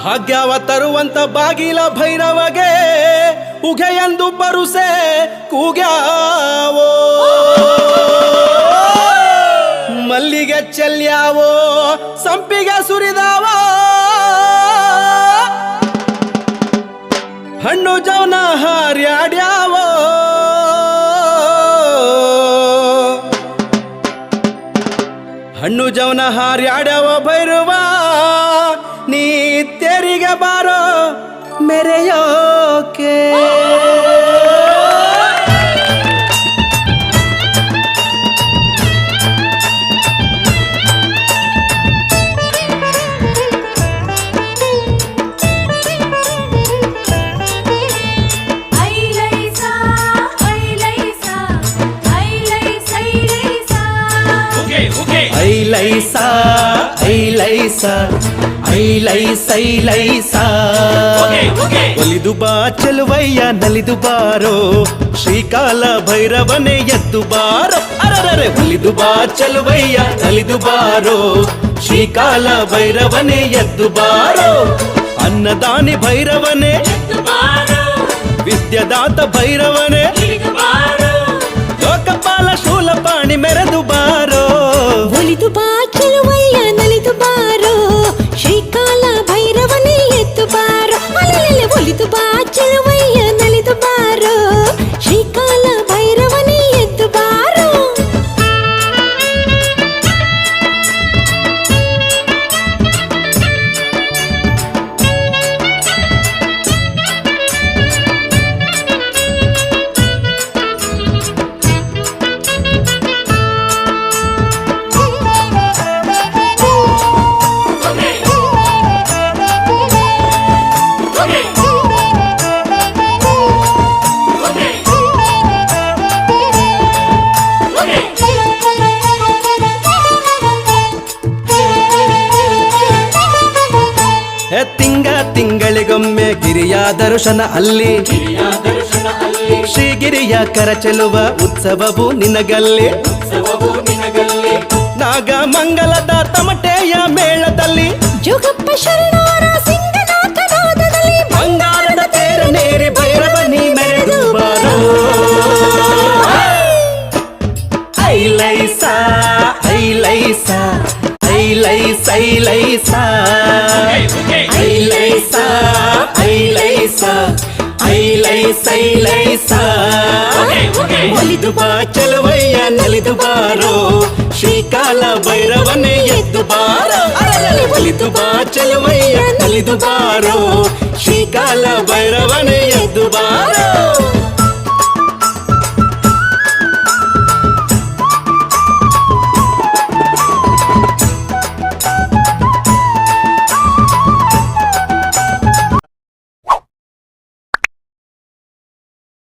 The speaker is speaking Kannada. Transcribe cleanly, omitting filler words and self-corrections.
ಭಾಗ್ಯವ ತರುವಂತ ಬಾಗಿಲ ಭೈರವಗೆ ಉಗೆಯಂದು ಬರುಸೆ ಕೂಗ್ಯಾವೋ ಮಲ್ಲಿಗೆ ಚೆಲ್ಯಾವೋ ಸಂಪಿಗೆ ಸುರಿದಾವೋ ಹಣ್ಣು ಜವನ ಹಾರ್ಯಾಡ್ಯಾವೋ ಹಣ್ಣು ಜವನ ಹಾರ್ಯಾಡ್ಯಾವ ಭೈರವ ನೀ ತೆರಿಗೆ ಬಾರೋ ಮೆರೆಯೋಕೆ ಐಲೈಸಾ ಒಲಿದು ಬಾ ಚೆಲುವಯ್ಯ ನಲಿದು ಬಾರೋ ಶ್ರೀಕಾಲ ಭೈರವನೇ ಎದ್ದು ಬಾರೋ ಅರರರೆ ಒಲಿದು ಬಾ ಚೆಲುವಯ್ಯ ನಲಿದು ಬಾರೋ ಶ್ರೀಕಾಲ ಭೈರವನೇ ಎದ್ದು ಬಾರೋ ಅನ್ನದಾನಿ ಭೈರವನೇ ವಿದ್ಯದಾತ ಭೈರವನೇ ಲೋಕಪಾಲ ಶೂಲಪಾಣಿ ಮೆರೆದು ಬಾರೋ ಒಲಿದು ಬಾ ಚೆಲುವಯ್ಯ ನಲಿದು ಬಾರೋ ಶ್ರೀಕಾಲ ಭೈರವನೇ ಎದ್ದು ಬಾರೋ ಅಲೆಲೆ ಒಲಿದು ಬಾ ಚೆಲುವಯ್ಯ ನಲಿದು ಬಾರೋ ಶ್ರೀಕಾಲ ಭೈರವನೇ ಎದ್ದು ಬಾರೋ ತಿಂಗಳಿಗೊಮ್ಮೆ ಗಿರಿಯ ದರ್ಶನ ಅಲ್ಲಿ ಶ್ರೀಗಿರಿಯ ಕರಚೆಲುವ ಉತ್ಸವವು ನಿನಗಲ್ಲಿ ನಾಗ ಮಂಗಲದ ತಮಟೆಯ ಮೇಳದಲ್ಲಿ ಜೋಗಪ್ಪ ಶರಣರ ಸಿಂಗನಾಥನಾದದಲ್ಲಿ ಬಂಗಾರದ ತೇರನೇರಿ ಭೈರವನಿ ಮೆರೆದು ಬಾರೋ ಐಲೈಸಾ ಐಲೈಸಾ ಐಲೈಸಾ ಐಲೈಸಾ ಐಲೈಸಾ ಐಲೈಸಾ ಒಲಿದು ಬಾ ಚೆಲುವಯ್ಯ ನಲಿದು ಬಾರೋ ಶ್ರೀಕಾಲ ಭೈರವನೇ ಎದ್ದು ಬಾರೋ ಒಲಿದು ಬಾ ಚೆಲುವಯ್ಯ ನಲಿದು ಬಾರೋ ಶ್ರೀಕಾಲ ಭೈರವನೇ ಎದ್ದು ಬಾರೋ